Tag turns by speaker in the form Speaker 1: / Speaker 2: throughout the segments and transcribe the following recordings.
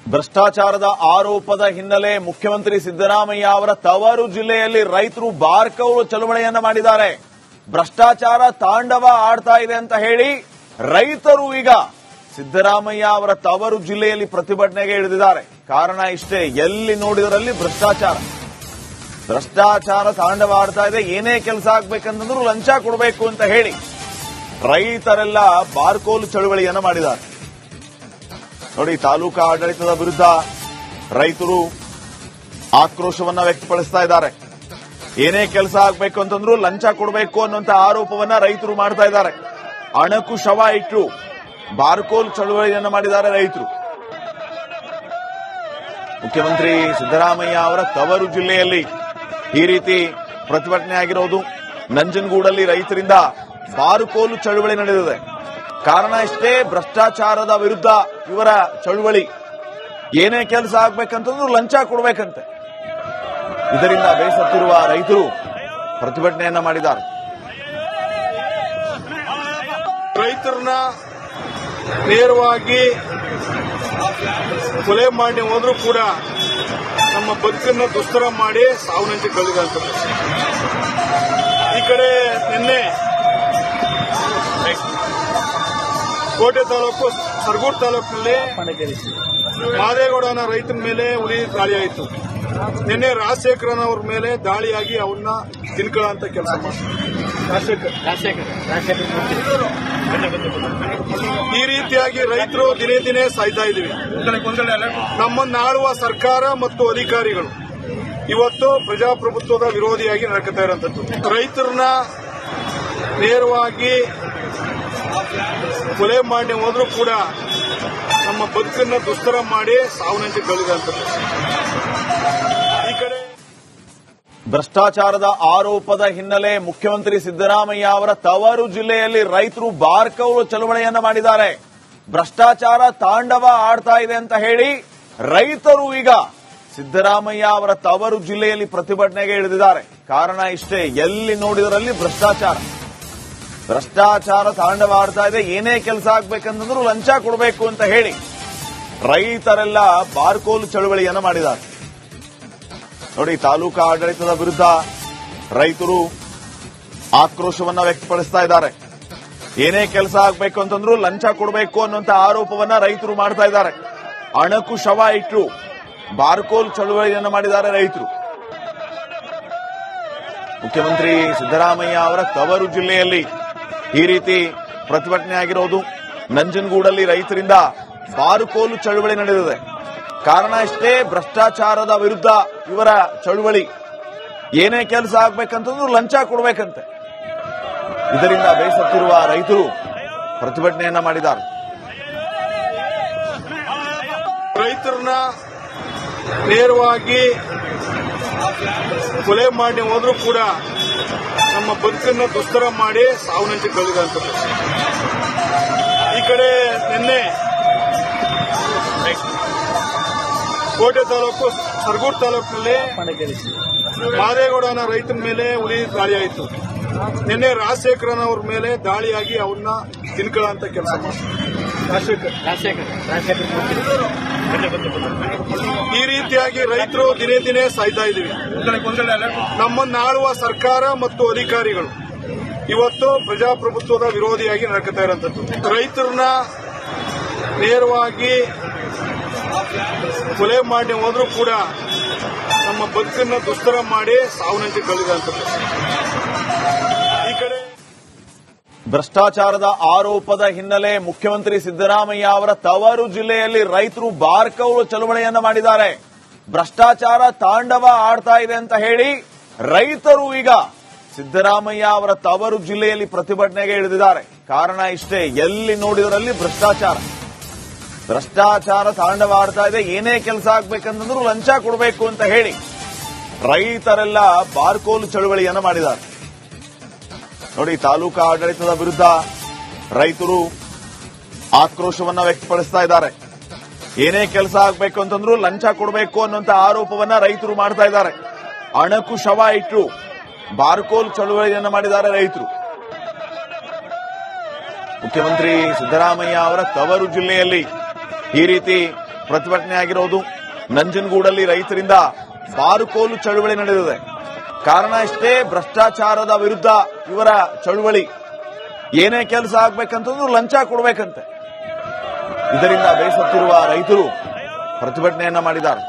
Speaker 1: ಭ್ರಷ್ಟಾಚಾರದ ಆರೋಪದ ಹಿನ್ನೆಲೆ ಮುಖ್ಯಮಂತ್ರಿ ಸಿದ್ದರಾಮಯ್ಯ ಅವರ ತವರು ಜಿಲ್ಲೆಯಲ್ಲಿ ರೈತರು ಬಾರ್ಕೌಲು ಚಳವಳಿಯನ್ನ ಮಾಡಿದ್ದಾರೆ. ಭ್ರಷ್ಟಾಚಾರ ತಾಂಡವ ಆಡ್ತಾ ಇದೆ ಅಂತ ಹೇಳಿ ರೈತರು ಈಗ ಸಿದ್ದರಾಮಯ್ಯ ಅವರ ತವರು ಜಿಲ್ಲೆಯಲ್ಲಿ ಪ್ರತಿಭಟನೆಗೆ ಇಳಿದಿದ್ದಾರೆ. ಕಾರಣ ಇಷ್ಟೇ, ಎಲ್ಲಿ ನೋಡಿದರಲ್ಲಿ ಭ್ರಷ್ಟಾಚಾರ ತಾಂಡವ ಆಡ್ತಾ ಇದೆ. ಏನೇ ಕೆಲಸ ಆಗ್ಬೇಕಂತಂದ್ರೂ ಲಂಚ ಕೊಡಬೇಕು ಅಂತ ಹೇಳಿ ರೈತರೆಲ್ಲ ಬಾರ್ಕೋಲು ಚಳವಳಿಯನ್ನ ಮಾಡಿದ್ದಾರೆ. ನೋಡಿ, ತಾಲೂಕಾ ಆಡಳಿತದ ವಿರುದ್ಧ ರೈತರು ಆಕ್ರೋಶವನ್ನ ವ್ಯಕ್ತಪಡಿಸ್ತಾ ಇದ್ದಾರೆ. ಏನೇ ಕೆಲಸ ಆಗ್ಬೇಕು ಅಂತಂದ್ರೂ ಲಂಚ ಕೊಡಬೇಕು ಅನ್ನುವಂತ ಆರೋಪವನ್ನ ರೈತರು ಮಾಡ್ತಾ ಇದ್ದಾರೆ. ಅಣಕು ಶವ ಇಟ್ಟು ಬಾರ್ಕೋಲ್ ಚಳವಳಿಯನ್ನ ಮಾಡಿದ್ದಾರೆ ರೈತರು. ಮುಖ್ಯಮಂತ್ರಿ ಸಿದ್ದರಾಮಯ್ಯ ಅವರ ತವರು ಜಿಲ್ಲೆಯಲ್ಲಿ ಈ ರೀತಿ ಪ್ರತಿಭಟನೆ ಆಗಿರೋದು. ನಂಜನಗೂಡಲ್ಲಿ ರೈತರಿಂದ ಬಾರ್ಕೋಲು ಚಳವಳಿ ನಡೆದಿದೆ. ಕಾರಣ ಇಷ್ಟೇ, ಭ್ರಷ್ಟಾಚಾರದ ವಿರುದ್ಧ ಇವರ ಚಳವಳಿ. ಏನೇ ಕೆಲಸ ಆಗ್ಬೇಕಂತಂದ್ರೂ ಲಂಚ ಕೊಡಬೇಕಂತೆ. ಇದರಿಂದ ಬೇಸತ್ತಿರುವ ರೈತರು ಪ್ರತಿಭಟನೆಯನ್ನ ಮಾಡಿದ್ದಾರೆ.
Speaker 2: ರೈತರನ್ನ ನೇರವಾಗಿ ಕೊಲೆ ಮಾಡಿ ಹೋದ್ರೂ ಕೂಡ ನಮ್ಮ ಬದುಕನ್ನು ದುಸ್ತರ ಮಾಡಿ ಸಾವನ್ನಂಚಿ ಕಳೆದಂಥದ್ದು. ಈ ಕಡೆ ನಿನ್ನೆ ಕೋಟೆ ತಾಲೂಕು ಸರಗೂರು ತಾಲೂಕಿನಲ್ಲಿ ಮಾದೇಗೌಡನ ರೈತನ ಮೇಲೆ ಹುಲಿ ದಾಳಿಯಾಯಿತು. ನಿನ್ನೆ ರಾಜಶೇಖರನ್ ಅವ್ರ ಮೇಲೆ ದಾಳಿಯಾಗಿ ಅವನ್ನ ತಿನ್ಕೊಳ್ಳುವಂತ ಕೆಲಸ ಈ ರೀತಿಯಾಗಿ ರೈತರು ದಿನೇ ದಿನೇ ಸಾಯ್ತಾ ಇದ್ದೀವಿ. ನಮ್ಮನ್ನ ಆಳುವ ಸರ್ಕಾರ ಮತ್ತು ಅಧಿಕಾರಿಗಳು ಇವತ್ತು ಪ್ರಜಾಪ್ರಭುತ್ವದ ವಿರೋಧಿಯಾಗಿ ನಡ್ಕೊತಾ ಇರುವಂತದ್ದು. ರೈತರನ್ನ ನೇರವಾಗಿ ಕೊಲೆ ಮಾಡಿ ಹೋದ್ರೂ ಕೂಡ ನಮ್ಮ ಬದುಕನ್ನು ದುಸ್ತರ ಮಾಡಿ ಸಾವನ್ನಂಚಿ ಕಳೆದಂಥದ್ದು. ಈ ಕಡೆ
Speaker 1: ಭ್ರಷ್ಟಾಚಾರದ ಆರೋಪದ ಹಿನ್ನೆಲೆ ಮುಖ್ಯಮಂತ್ರಿ ಸಿದ್ದರಾಮಯ್ಯ ಅವರ ತವರು ಜಿಲ್ಲೆಯಲ್ಲಿ ರೈತರು ಬಾರ್ಕೌಲು ಚಳವಳಿಯನ್ನ ಮಾಡಿದ್ದಾರೆ. ಭ್ರಷ್ಟಾಚಾರ ತಾಂಡವ ಆಡ್ತಾ ಇದೆ ಅಂತ ಹೇಳಿ ರೈತರು ಈಗ ಸಿದ್ದರಾಮಯ್ಯ ಅವರ ತವರು ಜಿಲ್ಲೆಯಲ್ಲಿ ಪ್ರತಿಭಟನೆಗೆ ಇಳಿದಿದ್ದಾರೆ. ಕಾರಣ ಇಷ್ಟೇ, ಎಲ್ಲಿ ನೋಡಿದರಲ್ಲಿ ಭ್ರಷ್ಟಾಚಾರ ತಾಂಡವ ಆಡ್ತಾ ಇದೆ. ಏನೇ ಕೆಲಸ ಆಗ್ಬೇಕಂತಂದ್ರೂ ಲಂಚ ಕೊಡಬೇಕು ಅಂತ ಹೇಳಿ ರೈತರೆಲ್ಲ ಬಾರ್ಕೋಲು ಚಳವಳಿಯನ್ನ ಮಾಡಿದ್ದಾರೆ. ನೋಡಿ, ತಾಲೂಕಾ ಆಡಳಿತದ ವಿರುದ್ಧ ರೈತರು ಆಕ್ರೋಶವನ್ನ ವ್ಯಕ್ತಪಡಿಸ್ತಾ ಇದ್ದಾರೆ. ಏನೇ ಕೆಲಸ ಆಗ್ಬೇಕು ಅಂತಂದ್ರೂ ಲಂಚ ಕೊಡಬೇಕು ಅನ್ನುವಂತ ಆರೋಪವನ್ನ ರೈತರು ಮಾಡ್ತಾ ಇದ್ದಾರೆ. ಅಣಕು ಶವ ಇಟ್ಟು ಬಾರ್ಕೋಲ್ ಚಳವಳಿಯನ್ನ ಮಾಡಿದ್ದಾರೆ ರೈತರು. ಮುಖ್ಯಮಂತ್ರಿ ಸಿದ್ದರಾಮಯ್ಯ ಅವರ ತವರು ಜಿಲ್ಲೆಯಲ್ಲಿ ಈ ರೀತಿ ಪ್ರತಿಭಟನೆ ಆಗಿರೋದು. ನಂಜನಗೂಡಲ್ಲಿ ರೈತರಿಂದ ಬಾರ್ಕೋಲು ಚಳವಳಿ ನಡೆದಿದೆ. ಕಾರಣ ಇಷ್ಟೇ, ಭ್ರಷ್ಟಾಚಾರದ ವಿರುದ್ಧ ಇವರ ಚಳವಳಿ. ಏನೇ ಕೆಲಸ ಆಗ್ಬೇಕಂತಂದ್ರೂ ಲಂಚ ಕೊಡಬೇಕಂತೆ. ಇದರಿಂದ ಬೇಸತ್ತಿರುವ ರೈತರು ಪ್ರತಿಭಟನೆಯನ್ನ ಮಾಡಿದ್ದಾರೆ.
Speaker 2: ರೈತರನ್ನ ನೇರವಾಗಿ ಕೊಲೆ ಮಾಡಿ ಹೋದ್ರೂ ಕೂಡ ನಮ್ಮ ಬದುಕನ್ನು ದುಸ್ತರ ಮಾಡಿ ಸಾವನ್ನಂಚಿ ಕಳೆದಂಥದ್ದು. ಈ ಕಡೆ ನಿನ್ನೆ ಕೋಟೆ ತಾಲೂಕು ಸರಗೂರು ತಾಲೂಕಿನಲ್ಲಿ ಮಾದೇಗೌಡನ ರೈತನ ಮೇಲೆ ಹುಲಿ ದಾಳಿಯಾಯಿತು. ನಿನ್ನೆ ರಾಜಶೇಖರನ್ ಅವ್ರ ಮೇಲೆ ದಾಳಿಯಾಗಿ ಅವನ್ನ ತಿನ್ಕೊಳ್ಳುವಂತ ಕೆಲಸ ಈ ರೀತಿಯಾಗಿ ರೈತರು ದಿನೇ ದಿನೇ ಸಾಯ್ತಾ ಇದ್ದೀವಿ. ನಮ್ಮನ್ನ ಆಳುವ ಸರ್ಕಾರ ಮತ್ತು ಅಧಿಕಾರಿಗಳು ಇವತ್ತು ಪ್ರಜಾಪ್ರಭುತ್ವದ ವಿರೋಧಿಯಾಗಿ ನಡ್ಕೊತಾ ಇರುವಂತದ್ದು. ರೈತರನ್ನ ನೇರವಾಗಿ ಕೊಲೆ ಮಾಡಿ ಹೋದ್ರೂ ಕೂಡ ನಮ್ಮ ಬದುಕನ್ನು ದುಸ್ತರ ಮಾಡಿ ಸಾವನ್ನಂಚಿ ಕಳೆದಂಥದ್ದು. ಈ ಕಡೆ
Speaker 1: ಭ್ರಷ್ಟಾಚಾರದ ಆರೋಪದ ಹಿನ್ನೆಲೆ ಮುಖ್ಯಮಂತ್ರಿ ಸಿದ್ದರಾಮಯ್ಯ ಅವರ ತವರು ಜಿಲ್ಲೆಯಲ್ಲಿ ರೈತರು ಬಾರ್ಕೌಲು ಚಳವಳಿಯನ್ನ ಮಾಡಿದ್ದಾರೆ. ಭ್ರಷ್ಟಾಚಾರ ತಾಂಡವ ಆಡ್ತಾ ಇದೆ ಅಂತ ಹೇಳಿ ರೈತರು ಈಗ ಸಿದ್ದರಾಮಯ್ಯ ಅವರ ತವರು ಜಿಲ್ಲೆಯಲ್ಲಿ ಪ್ರತಿಭಟನೆಗೆ ಇಳಿದಿದ್ದಾರೆ. ಕಾರಣ ಇಷ್ಟೇ, ಎಲ್ಲಿ ನೋಡಿದರಲ್ಲಿ ಭ್ರಷ್ಟಾಚಾರ ತಾಂಡವ ಆಡ್ತಾ ಇದೆ. ಏನೇ ಕೆಲಸ ಆಗ್ಬೇಕಂತಂದ್ರೂ ಲಂಚ ಕೊಡಬೇಕು ಅಂತ ಹೇಳಿ ರೈತರೆಲ್ಲ ಬಾರ್ಕೋಲು ಚಳವಳಿಯನ್ನ ಮಾಡಿದ್ದಾರೆ. ನೋಡಿ, ತಾಲೂಕಾ ಆಡಳಿತದ ವಿರುದ್ಧ ರೈತರು ಆಕ್ರೋಶವನ್ನ ವ್ಯಕ್ತಪಡಿಸ್ತಾ ಇದ್ದಾರೆ. ಏನೇ ಕೆಲಸ ಆಗ್ಬೇಕು ಅಂತಂದ್ರೂ ಲಂಚ ಕೊಡಬೇಕು ಅನ್ನುವಂತ ಆರೋಪವನ್ನ ರೈತರು ಮಾಡ್ತಾ ಇದ್ದಾರೆ. ಅಣಕು ಶವ ಇಟ್ಟು ಬಾರ್ಕೋಲ್ ಚಳವಳಿಯನ್ನ ಮಾಡಿದ್ದಾರೆ ರೈತರು. ಮುಖ್ಯಮಂತ್ರಿ ಸಿದ್ದರಾಮಯ್ಯ ಅವರ ತವರು ಜಿಲ್ಲೆಯಲ್ಲಿ ಈ ರೀತಿ ಪ್ರತಿಭಟನೆ ಆಗಿರೋದು. ನಂಜನಗೂಡಲ್ಲಿ ರೈತರಿಂದ ಬಾರುಕೋಲು ಚಳುವಳಿ ನಡೆದಿದೆ. ಕಾರಣ ಇಷ್ಟೇ, ಭ್ರಷ್ಟಾಚಾರದ ವಿರುದ್ಧ ಇವರ ಚಳುವಳಿ. ಏನೇ ಕೆಲಸ ಆಗ್ಬೇಕಂತಂದ್ರೂ ಲಂಚ ಕೊಡಬೇಕಂತೆ. ಇದರಿಂದ ಬೇಸತ್ತಿರುವ ರೈತರು ಪ್ರತಿಭಟನೆಯನ್ನ ಮಾಡಿದ್ದಾರೆ.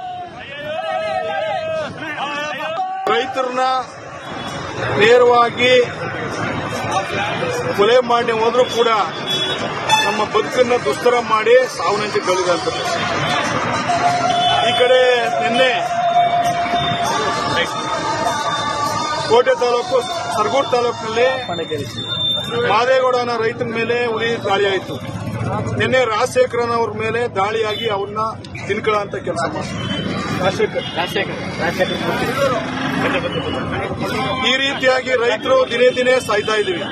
Speaker 2: ರೈತರನ್ನ ನೇರವಾಗಿ ಕೊಲೆ ಮಾಡಿ ಹೋದ್ರೂ ಕೂಡ ನಮ್ಮ ಬದುಕನ್ನ ದುಸ್ತರ ಮಾಡಿ ಸಾವನ್ನಂಚಿ ಕಳೆದಂಥದ್ದು. ಈ ಕಡೆ ನಿನ್ನೆ ಕೋಟೆ ತಾಲೂಕು ಸರಗೂರು ತಾಲೂಕಿನಲ್ಲಿ ಮಾದೇಗೌಡನ ರೈತನ ಮೇಲೆ ಉರಿ ದಾಳಿ ಆಯಿತು. ನಿನ್ನೆ ರಾಜಶೇಖರನ್ ಅವ್ರ ಮೇಲೆ ದಾಳಿಯಾಗಿ ಅವನ್ನ ತಿನ್ಕೊಳ್ಳುವಂತ ಕೆಲಸ ಈ ರೀತಿಯಾಗಿ ರೈತರು ದಿನೇ ದಿನೇ ಸಾಯ್ತಾ ಇದ್ದೀವಿ.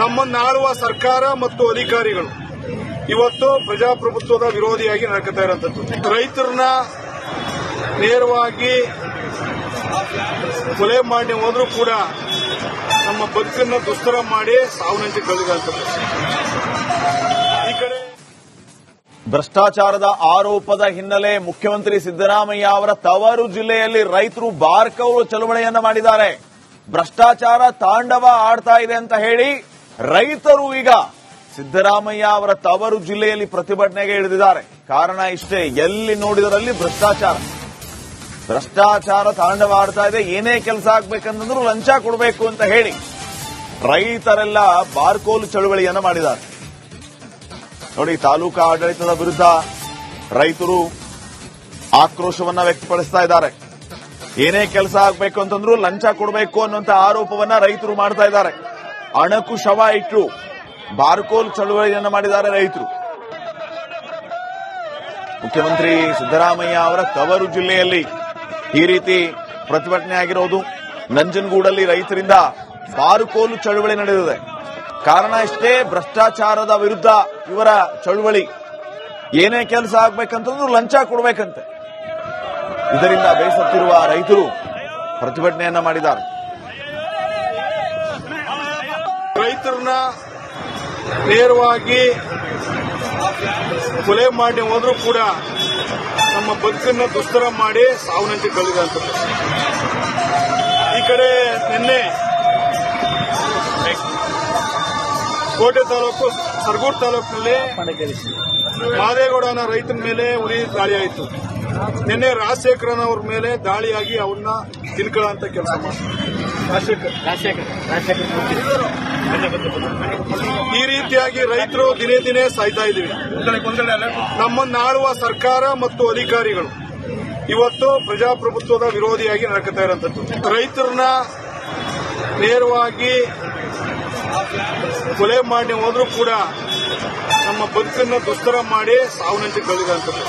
Speaker 2: ನಮ್ಮನ್ನ ಆಳುವ ಸರ್ಕಾರ ಮತ್ತು ಅಧಿಕಾರಿಗಳು ಇವತ್ತು ಪ್ರಜಾಪ್ರಭುತ್ವದ ವಿರೋಧಿಯಾಗಿ ನಡ್ಕೊತಾ ಇರುವಂತದ್ದು. ರೈತರನ್ನ ನೇರವಾಗಿ ಕೊಲೆ ಮಾಡಿ ಹೋದ್ರೂ ಕೂಡ ನಮ್ಮ ಬದುಕನ್ನ ದುಸ್ತರ ಮಾಡಿ ಸಾವನ್ನಂಚಿ ಕಳೆದಂಥದ್ದು. ಈ ಕಡೆ
Speaker 1: ಭ್ರಷ್ಟಾಚಾರದ ಆರೋಪದ ಹಿನ್ನೆಲೆ ಮುಖ್ಯಮಂತ್ರಿ ಸಿದ್ದರಾಮಯ್ಯ ಅವರ ತವರು ಜಿಲ್ಲೆಯಲ್ಲಿ ರೈತರು ಬಾರ್ಕೌಲು ಚಳವಳಿಯನ್ನ ಮಾಡಿದ್ದಾರೆ. ಭ್ರಷ್ಟಾಚಾರ ತಾಂಡವ ಆಡ್ತಾ ಇದೆ ಅಂತ ಹೇಳಿ ರೈತರು ಈಗ ಸಿದ್ದರಾಮಯ್ಯ ಅವರ ತವರು ಜಿಲ್ಲೆಯಲ್ಲಿ ಪ್ರತಿಭಟನೆಗೆ ಇಳಿದಿದ್ದಾರೆ. ಕಾರಣ ಇಷ್ಟೇ, ಎಲ್ಲಿ ನೋಡಿದರಲ್ಲಿ ಭ್ರಷ್ಟಾಚಾರ ತಾಂಡವ ಆಡ್ತಾ ಇದೆ. ಏನೇ ಕೆಲಸ ಆಗ್ಬೇಕಂತಂದ್ರೂ ಲಂಚ ಕೊಡಬೇಕು ಅಂತ ಹೇಳಿ ರೈತರೆಲ್ಲ ಬಾರ್ಕೋಲು ಚಳುವಳಿಯನ್ನ ಮಾಡಿದ್ದಾರೆ. ನೋಡಿ, ತಾಲೂಕಾ ಆಡಳಿತದ ವಿರುದ್ಧ ರೈತರು ಆಕ್ರೋಶವನ್ನ ವ್ಯಕ್ತಪಡಿಸ್ತಾ ಇದ್ದಾರೆ. ಏನೇ ಕೆಲಸ ಆಗ್ಬೇಕು ಅಂತಂದ್ರೂ ಲಂಚ ಕೊಡಬೇಕು ಅನ್ನುವಂತ ಆರೋಪವನ್ನ ರೈತರು ಮಾಡ್ತಾ ಇದ್ದಾರೆ. ಅಣಕು ಶವ ಇಟ್ಟು ಬಾರ್ಕೋಲ್ ಚಳುವಳಿಯನ್ನ ಮಾಡಿದ್ದಾರೆ ರೈತರು. ಮುಖ್ಯಮಂತ್ರಿ ಸಿದ್ದರಾಮಯ್ಯ ಅವರ ತವರು ಜಿಲ್ಲೆಯಲ್ಲಿ ಈ ರೀತಿ ಪ್ರತಿಭಟನೆ ಆಗಿರೋದು. ನಂಜನಗೂಡಲ್ಲಿ ರೈತರಿಂದ ಬಾರುಕೋಲು ಚಳುವಳಿ ನಡೆದಿದೆ. ಕಾರಣ ಇಷ್ಟೇ, ಭ್ರಷ್ಟಾಚಾರದ ವಿರುದ್ಧ ಇವರ ಚಳುವಳಿ. ಏನೇ ಕೆಲಸ ಆಗ್ಬೇಕಂತಂದ್ರೂ ಲಂಚ ಕೊಡಬೇಕಂತೆ. ಇದರಿಂದ ಬೇಸತ್ತಿರುವ ರೈತರು ಪ್ರತಿಭಟನೆಯನ್ನ ಮಾಡಿದ್ದಾರೆ.
Speaker 2: ರೈತರನ್ನ ನೇರವಾಗಿ ಕೊಲೆ ಮಾಡಿ ಹೋದ್ರೂ ಕೂಡ ನಮ್ಮ ಬದುಕನ್ನ ದುಸ್ತರ ಮಾಡಿ ಸಾವನ್ನಂಚಿ ಕಳೆದಂಥದ್ದು. ಈ ಕಡೆ ನಿನ್ನೆ ಕೋಟೆ ತಾಲೂಕು ಸರಗೂರು ತಾಲೂಕಿನಲ್ಲಿ ಮಾದೇಗೌಡನ ರೈತನ ಮೇಲೆ ಉರಿ ದಾಳಿ ಆಯಿತು. ನಿನ್ನೆ ರಾಜಶೇಖರನ್ ಅವ್ರ ಮೇಲೆ ದಾಳಿಯಾಗಿ ಅವನ್ನ ತಿನ್ಕೊಳ್ಳುವಂತ ಕೆಲಸ ಈ ರೀತಿಯಾಗಿ ರೈತರು ದಿನೇ ದಿನೇ ಸಾಯ್ತಾ ಇದ್ದೀವಿ. ನಮ್ಮನ್ನ ಆಳುವ ಸರ್ಕಾರ ಮತ್ತು ಅಧಿಕಾರಿಗಳು ಇವತ್ತು ಪ್ರಜಾಪ್ರಭುತ್ವದ ವಿರೋಧಿಯಾಗಿ ನಡ್ಕೊತಾ ಇರುವಂತದ್ದು. ರೈತರನ್ನ ನೇರವಾಗಿ ಕೊಲೆ ಮಾಡಿ ಹೋದ್ರೂ ಕೂಡ ನಮ್ಮ ಬದುಕನ್ನ ದುಸ್ತರ ಮಾಡಿ ಸಾವನ್ನಂಚಿ ಕಳೆದಂಥದ್ದು.